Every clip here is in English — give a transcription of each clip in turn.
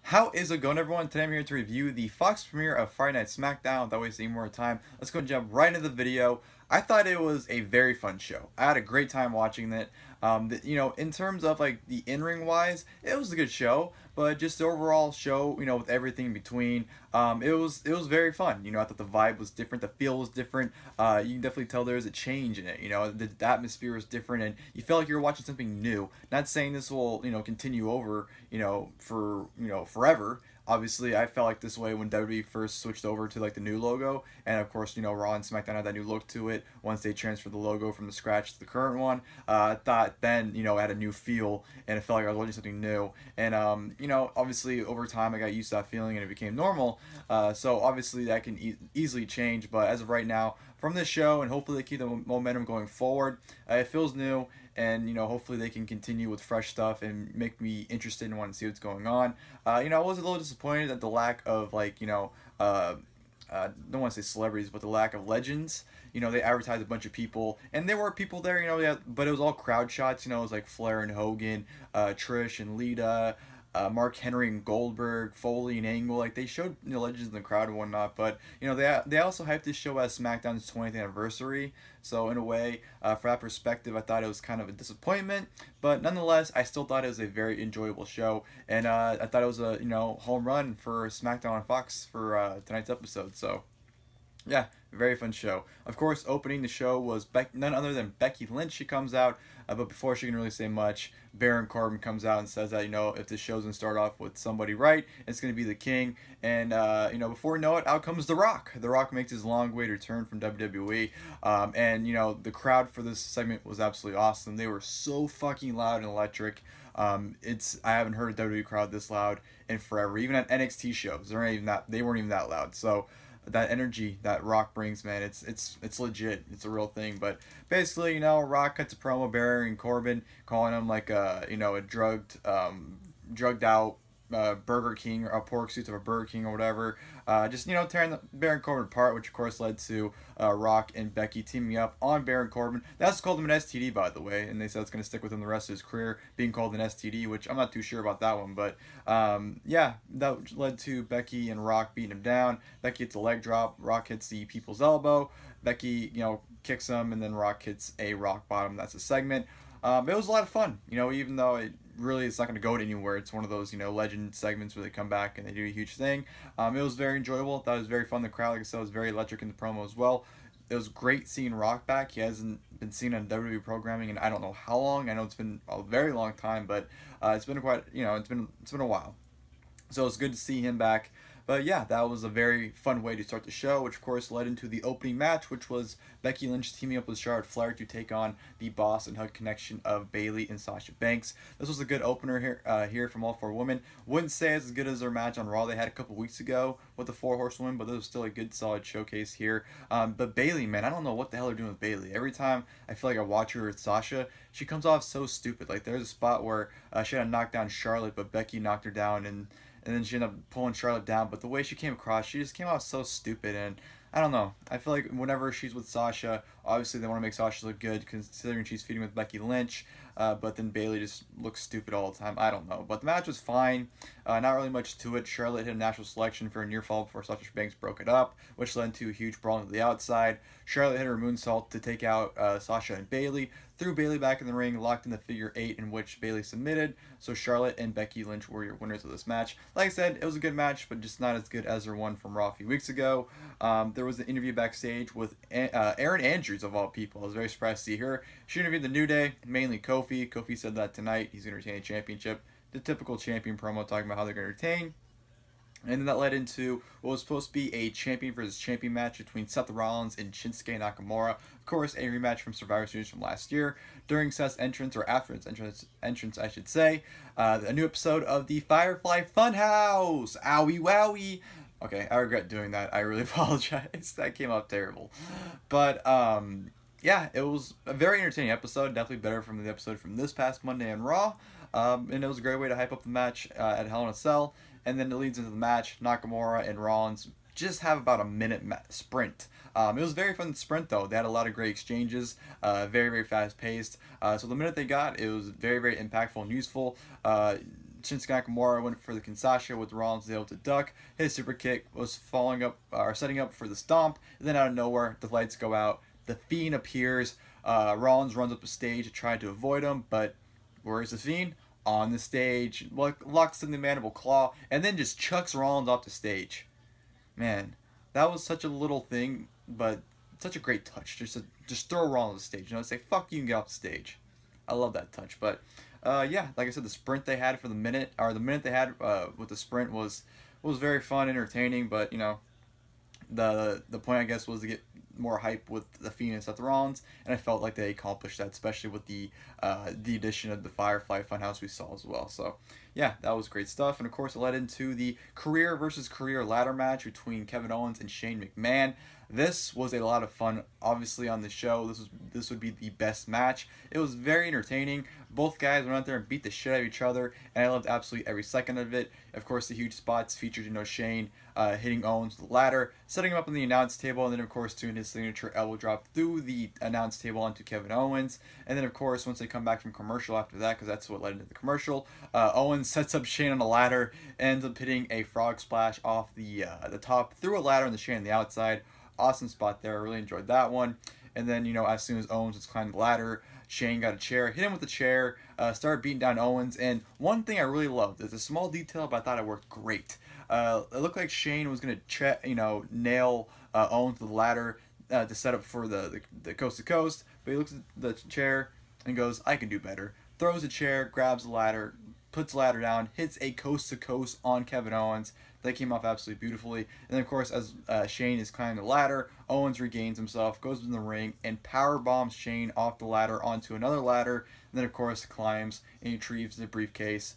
How is it going, everyone? Today I'm here to review the Fox premiere of Friday Night SmackDown. Without wasting any more time, let's go and jump right into the video. I thought it was a very fun show. I had a great time watching it. In terms of like the in-ring wise, it was a good show, but just the overall show, with everything in between, it was very fun. I thought the vibe was different, the feel was different. You can definitely tell there's a change in it. The atmosphere was different, and you felt like you were watching something new. Not saying this will, continue over, for forever. Obviously, I felt like this way when WWE first switched over to like the new logo, and of course, Raw and SmackDown had that new look to it once they transferred the logo from the scratch to the current one. I thought then, it had a new feel, and it felt like I was watching something new. And obviously over time I got used to that feeling, and it became normal. So obviously that can easily change, but as of right now, from this show, and hopefully they keep the momentum going forward, it feels new. And hopefully they can continue with fresh stuff and make me interested and want to see what's going on. I was a little disappointed at the lack of I don't want to say celebrities, but the lack of legends. They advertised a bunch of people, and there were people there, but it was all crowd shots. It was like Flair and Hogan, Trish and Lita, Mark Henry and Goldberg, Foley and Angle. Like, they showed legends in the crowd and whatnot, but they also hyped this show as SmackDown's 20th anniversary. So in a way, for that perspective, I thought it was kind of a disappointment, but nonetheless, I still thought it was a very enjoyable show, and I thought it was a home run for SmackDown on Fox for tonight's episode. So yeah, very fun show. Of course, opening the show was none other than Becky Lynch. She comes out, but before she can really say much, Baron Corbin comes out and says that, if this show's going to start off with somebody right, it's going to be the King. And, before we know it, out comes The Rock. The Rock makes his long-awaited return from WWE. The crowd for this segment was absolutely awesome. They were so fucking loud and electric. I haven't heard a WWE crowd this loud in forever. Even at NXT shows, they weren't even that loud. So that energy that Rock brings, man, it's legit. It's a real thing. But basically, Rock cuts a promo, Baron and Corbin, calling him like a drugged out Burger King, or a pork suit of a Burger King or whatever. Tearing the Baron Corbin apart, which of course led to Rock and Becky teaming up on Baron Corbin. That's called him an STD, by the way, and they said it's going to stick with him the rest of his career, being called an STD, which I'm not too sure about that one. But yeah, that led to Becky and Rock beating him down. Becky hits a leg drop, Rock hits the people's elbow, Becky kicks him, and then Rock hits a rock bottom. That's a segment. It was a lot of fun, even though it's not going to go anywhere. It's one of those, legend segments where they come back and they do a huge thing. It was very enjoyable. That was very fun. The crowd, like I said, was very electric in the promo as well. It was great seeing Rock back. He hasn't been seen on WWE programming in I don't know how long. I know it's been a very long time, but it's been quite, it's been a while. So it's good to see him back. But yeah, that was a very fun way to start the show, which of course led into the opening match, which was Becky Lynch teaming up with Charlotte Flair to take on the Boss and Hug connection of Bayley and Sasha Banks. This was a good opener here from all four women. Wouldn't say it's as good as their match on Raw they had a couple weeks ago with the Four Horsewomen, but this was still a good, solid showcase here. But Bayley, man, I don't know what the hell they're doing with Bayley. Every time I feel like I watch her with Sasha, she comes off so stupid. Like, there's a spot where she had to knock down Charlotte, but Becky knocked her down, and then she ended up pulling Charlotte down. But the way she came across, she just came off so stupid. And I don't know. I feel like whenever she's with Sasha, obviously they want to make Sasha look good considering she's feuding with Becky Lynch. But then Bayley just looks stupid all the time. I don't know. But the match was fine. Not really much to it. Charlotte hit a natural selection for a near fall before Sasha Banks broke it up, which led to a huge brawl to the outside. Charlotte hit her moonsault to take out Sasha and Bayley. Threw Bayley back in the ring, locked in the figure 8 in which Bayley submitted. So Charlotte and Becky Lynch were your winners of this match. Like I said, it was a good match, but just not as good as their one from Raw a few weeks ago. There was an interview backstage with Erin Andrews, of all people. I was very surprised to see her. She interviewed the New Day, mainly Kofi. Kofi said that tonight he's going to retain a championship. The typical champion promo talking about how they're going to retain. And then that led into what was supposed to be a champion versus champion match between Seth Rollins and Shinsuke Nakamura. Of course, a rematch from Survivor Series from last year. During Seth's entrance, or after its entrance, I should say, a new episode of the Firefly Funhouse. Owie wowie. Okay, I regret doing that. I really apologize. That came out terrible. But yeah, it was a very entertaining episode. Definitely better from the episode from this past Monday on Raw. And it was a great way to hype up the match at Hell in a Cell. And then it leads into the match. Nakamura and Rollins just have about a minute sprint. It was a very fun sprint, though. They had a lot of great exchanges, very, very fast paced. So the minute they got, it was very, very impactful and useful. Shinsuke Nakamura went for the Sasha with Rollins was able to duck. His super kick was following up or setting up for the stomp. And then out of nowhere, the lights go out. The Fiend appears. Rollins runs up the stage to try to avoid him, but where's the Fiend? On the stage, locks in the mandible claw, and then just chucks Rollins off the stage. Man, that was such a little thing, but such a great touch. Just throw Rollins off the stage. You know, say fuck you and get off the stage. I love that touch. But yeah, like I said, the sprint they had for the minute they had with the sprint was very fun, entertaining. But you know, the point I guess was to get more hype with the Fiend and Seth Rollins, and I felt like they accomplished that, especially with the addition of the Firefly Funhouse we saw as well. So yeah, that was great stuff. And of course, it led into the career versus career ladder match between Kevin Owens and Shane McMahon. This was a lot of fun. Obviously, on the show, this would be the best match. It was very entertaining. Both guys went out there and beat the shit out of each other, and I loved absolutely every second of it. Of course, the huge spots featured, you know, Shane hitting Owens with the ladder, setting him up on the announce table, and then of course doing his signature elbow drop through the announce table onto Kevin Owens. And then of course, once they come back from commercial after that, because that's what led into the commercial, Owens sets up Shane on a ladder, ends up hitting a frog splash off the top through a ladder on the Shane on the outside. Awesome spot there. I really enjoyed that one. And then, you know, as soon as Owens was climbing the ladder, Shane got a chair, hit him with the chair, started beating down Owens. And one thing I really loved, there's a small detail, but I thought it worked great. It looked like Shane was going to, nail Owens to the ladder to set up for the coast to coast. But he looks at the chair and goes, I can do better. Throws the chair, grabs the ladder, puts the ladder down, hits a coast to coast on Kevin Owens. That came off absolutely beautifully. And then, of course, as Shane is climbing the ladder, Owens regains himself, goes in the ring, and power bombs Shane off the ladder onto another ladder. And then, of course, climbs and retrieves the briefcase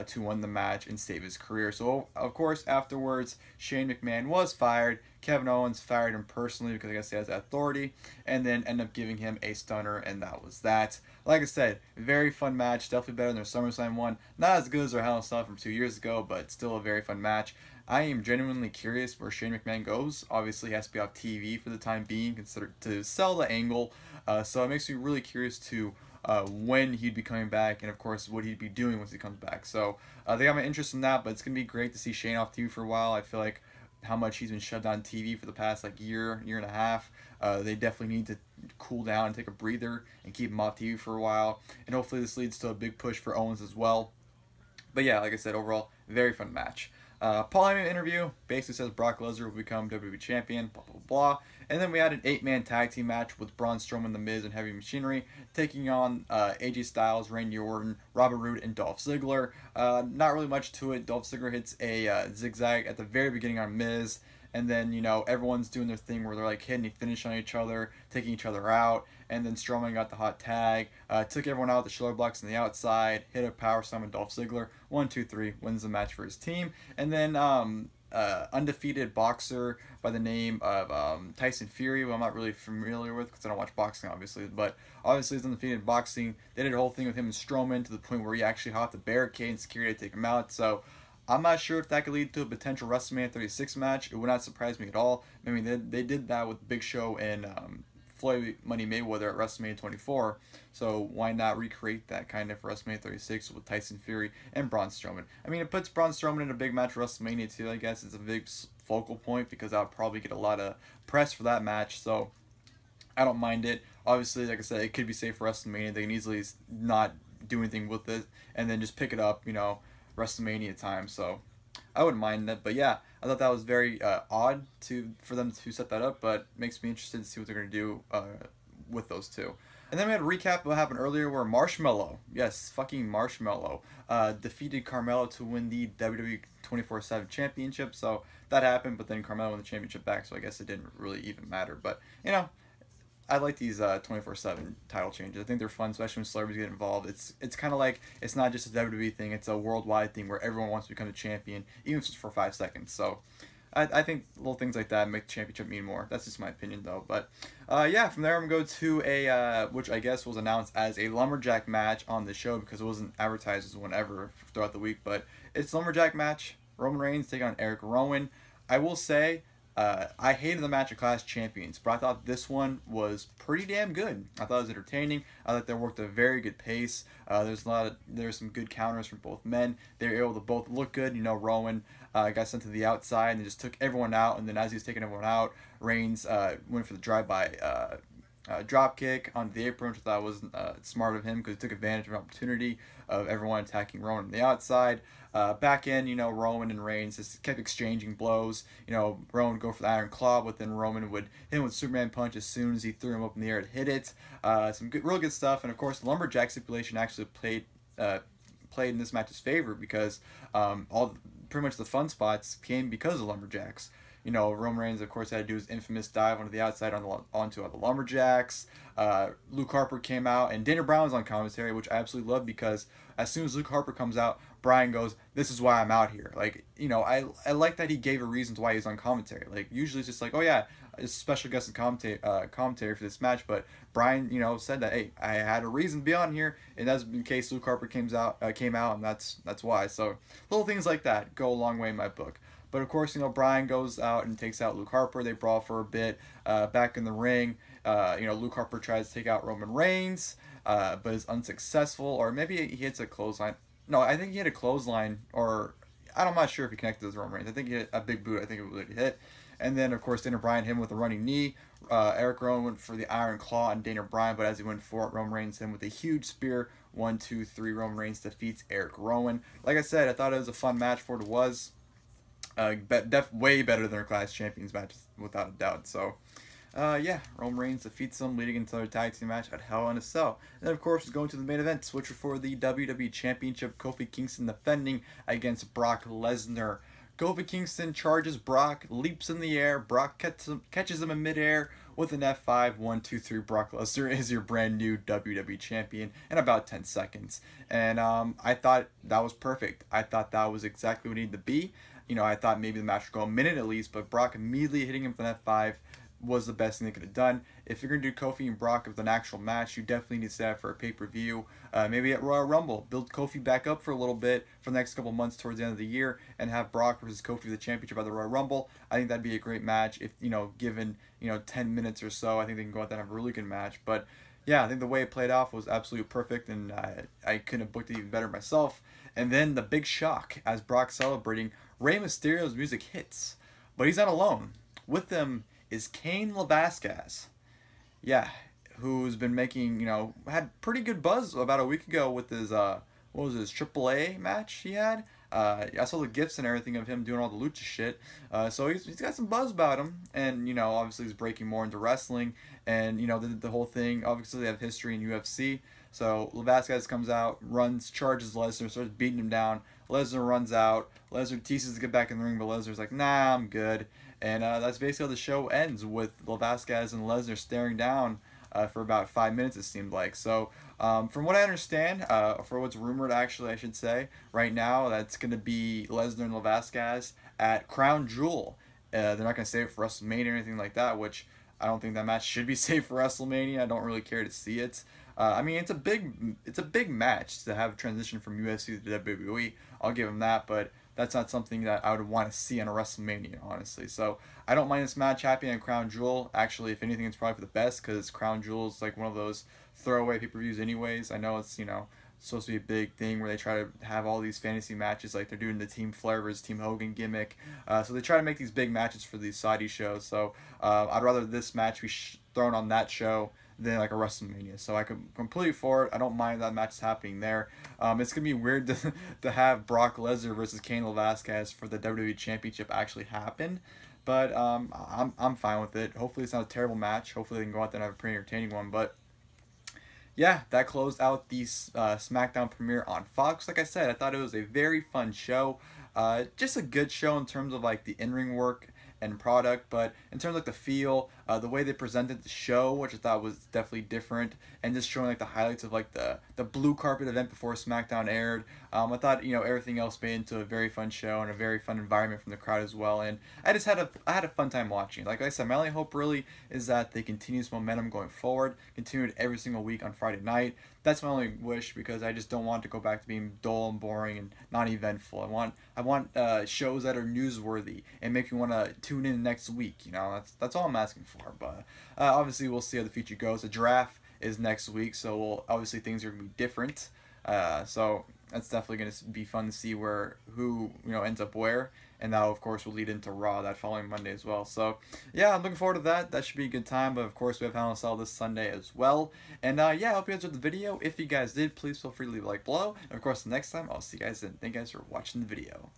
to win the match and save his career. So, of course, afterwards, Shane McMahon was fired. Kevin Owens fired him personally because I guess he has that authority, and then ended up giving him a stunner, and that was that. Like I said, very fun match. Definitely better than their SummerSlam one. Not as good as their Hell in a Cell from 2 years ago, but still a very fun match. I am genuinely curious where Shane McMahon goes. Obviously, he has to be off TV for the time being, considered to sell the angle. So it makes me really curious to when he'd be coming back, and of course what he'd be doing once he comes back. So they got my interest in that, but it's gonna be great to see Shane off TV for a while. I feel like how much he's been shut down TV for the past year and a half. They definitely need to cool down and take a breather and keep him off TV for a while. And hopefully this leads to a big push for Owens as well. But yeah, like I said, overall, very fun match. Paul Heyman interview basically says Brock Lesnar will become WWE Champion, blah, blah, blah. And then we had an 8-man tag team match with Braun Strowman, The Miz, and Heavy Machinery taking on AJ Styles, Randy Orton, Roode, and Dolph Ziggler. Not really much to it. Dolph Ziggler hits a zigzag at the very beginning on Miz. And then, you know, everyone's doing their thing where they're hitting a finish on each other, taking each other out. And then Strowman got the hot tag, took everyone out with the shoulder blocks on the outside, hit a power slam on Dolph Ziggler. 1, 2, 3, wins the match for his team. And then undefeated boxer by the name of Tyson Fury, who I'm not really familiar with because I don't watch boxing, obviously. But obviously he's undefeated in boxing. They did a whole thing with him and Strowman to the point where he actually hopped the barricade and security to take him out. So I'm not sure if that could lead to a potential WrestleMania 36 match. It would not surprise me at all. I mean, they did that with Big Show and Floyd Money Mayweather at WrestleMania 24, so why not recreate that kind of for WrestleMania 36 with Tyson Fury and Braun Strowman? I mean, it puts Braun Strowman in a big match for WrestleMania too, I guess. It's a big focal point because I'll probably get a lot of press for that match, so I don't mind it. Obviously, like I said, it could be safe for WrestleMania. They can easily not do anything with it and then just pick it up, you know, WrestleMania time, so I wouldn't mind that. But yeah, I thought that was very odd for them to set that up, but makes me interested to see what they're going to do with those two. And then we had a recap of what happened earlier where Marshmello, yes, fucking Marshmello, defeated Carmelo to win the WWE 24/7 Championship. So that happened, but then Carmelo won the championship back, so I guess it didn't really even matter. But, you know, I like these 24/7 title changes. I think they're fun, especially when celebrities get involved. It's kind of like, it's not just a WWE thing, it's a worldwide thing where everyone wants to become a champion, even if it's for 5 seconds. So I think little things like that make the championship mean more. That's just my opinion, though. But yeah, from there I'm going to go to a, which I guess was announced as a Lumberjack match on the show because it wasn't advertised as one ever throughout the week. But it's Lumberjack match. Roman Reigns taking on Erick Rowan. I will say, I hated the match of Clash Champions, but I thought this one was pretty damn good. I thought it was entertaining. I thought they worked at a very good pace. There's some good counters from both men. They were able to both look good. You know, Rowan got sent to the outside and just took everyone out. And then as he was taking everyone out, Reigns went for the drive-by drop kick onto the apron, which I thought was smart of him because he took advantage of an opportunity of everyone attacking Rowan on the outside. Back in, you know, Rowan and Reigns just kept exchanging blows. You know, Rowan would go for the Iron Claw, but then Roman would hit him with Superman Punch as soon as he threw him up in the air to hit it. Some good, real good stuff. And of course, the Lumberjack stipulation actually played in this match's favor because pretty much the fun spots came because of Lumberjacks. You know, Roman Reigns, of course, had to do his infamous dive onto the outside onto the Lumberjacks. Luke Harper came out, and Dana Bryan was on commentary, which I absolutely love because as soon as Luke Harper comes out, Bryan goes, "This is why I'm out here." Like, you know, I like that he gave a reason to why he's on commentary. Like, usually it's just like, oh yeah, it's a special guest commentary for this match, but Bryan, you know, said that, hey, I had a reason to be on here, and that's in case Luke Harper came out, and that's why. So little things like that go a long way in my book. But of course, you know, Bryan goes out and takes out Luke Harper. They brawl for a bit. Back in the ring, you know, Luke Harper tries to take out Roman Reigns, but is unsuccessful. Or maybe he hits a clothesline. No, I think he hit a clothesline, or I'm not sure if he connected with Roman Reigns. I think he hit a big boot. I think it was a hit. And then, of course, Dana Bryan hit him with a running knee. Erick Rowan went for the Iron Claw on Dana Bryan, but as he went for it, Roman Reigns hit him with a huge spear. 1, 2, 3. Roman Reigns defeats Erick Rowan. Like I said, I thought it was a fun match for what it was. Way better than our Clash Champions matches, without a doubt. So, yeah, Roman Reigns defeats them, leading into their tag team match at Hell in a Cell. And then, of course, going to the main event, which was for the WWE Championship. Kofi Kingston defending against Brock Lesnar. Kofi Kingston charges Brock, leaps in the air. Brock catches him in midair with an F5. 1, 2, 3. Brock Lesnar is your brand new WWE Champion in about 10 seconds. And I thought that was perfect. I thought that was exactly what it needed to be. You know, I thought maybe the match would go a minute at least, but Brock immediately hitting him with an F5 was the best thing they could have done. If you're going to do Kofi and Brock with an actual match, you definitely need to set up for a pay-per-view. Maybe at Royal Rumble. Build Kofi back up for a little bit for the next couple months towards the end of the year and have Brock versus Kofi for the championship at the Royal Rumble. I think that'd be a great match if, you know, given, you know, 10 minutes or so. I think they can go out there and have a really good match. But, yeah, I think the way it played off was absolutely perfect, and I couldn't have booked it even better myself. And then the big shock as Brock celebrating, Rey Mysterio's music hits, but he's not alone. With them is Cain Velasquez, yeah, who's been making, you know, had pretty good buzz about a week ago with his what was his AAA match he had. I saw the gifs and everything of him doing all the lucha shit. So he's got some buzz about him, and you know, obviously he's breaking more into wrestling, and you know, the whole thing. Obviously they have history in UFC. So Velasquez comes out, charges Lesnar, starts beating him down. Lesnar runs out. Lesnar teases to get back in the ring, but Lesnar's like, nah, I'm good. And that's basically how the show ends, with Velasquez and Lesnar staring down for about 5 minutes, it seemed like. So from what I understand, for what's rumored, actually, I should say, right now, that's going to be Lesnar and Velasquez at Crown Jewel. They're not going to save it for WrestleMania or anything like that, which I don't think that match should be saved for WrestleMania. I don't really care to see it. I mean, it's a big match to have a transition from UFC to WWE. I'll give him that, but that's not something that I would want to see on a WrestleMania, honestly. So I don't mind this match happening at Crown Jewel. Actually, if anything, it's probably for the best, because Crown Jewel is like one of those throwaway pay-per-views anyways. I know it's, you know, supposed to be a big thing where they try to have all these fantasy matches, like they're doing the Team Flair versus Team Hogan gimmick. So they try to make these big matches for these Saudi shows. So I'd rather this match be thrown on that show than like a WrestleMania. So I could completely for it. I don't mind that match is happening there. It's gonna be weird to have Brock Lesnar versus Cain Velasquez for the WWE Championship actually happen, but I'm fine with it. Hopefully it's not a terrible match. Hopefully they can go out there and have a pretty entertaining one. But yeah, that closed out the SmackDown premiere on Fox. Like I said, I thought it was a very fun show. Just a good show in terms of like the in-ring work and product, but in terms of like the feel, The way they presented the show, which I thought was definitely different, and just showing like the highlights of like the blue carpet event before SmackDown aired. I thought, you know, everything else made into a very fun show and a very fun environment from the crowd as well. And I had a fun time watching. Like I said, my only hope really is that they continue this momentum going forward, continue it every single week on Friday night. That's my only wish, because I just don't want to go back to being dull and boring and non-eventful. I want shows that are newsworthy and make me want to tune in next week. You know, that's all I'm asking for. But obviously, we'll see how the future goes. The draft is next week, so obviously things are gonna be different. So that's definitely gonna be fun to see who ends up where. And that, of course, will lead into Raw that following Monday as well. So, yeah, I'm looking forward to that. That should be a good time. But, of course, we have Hell in a Cell this Sunday as well. And, yeah, I hope you guys enjoyed the video. If you guys did, please feel free to leave a like below. And, of course, next time, I'll see you guys then. Thank you guys for watching the video.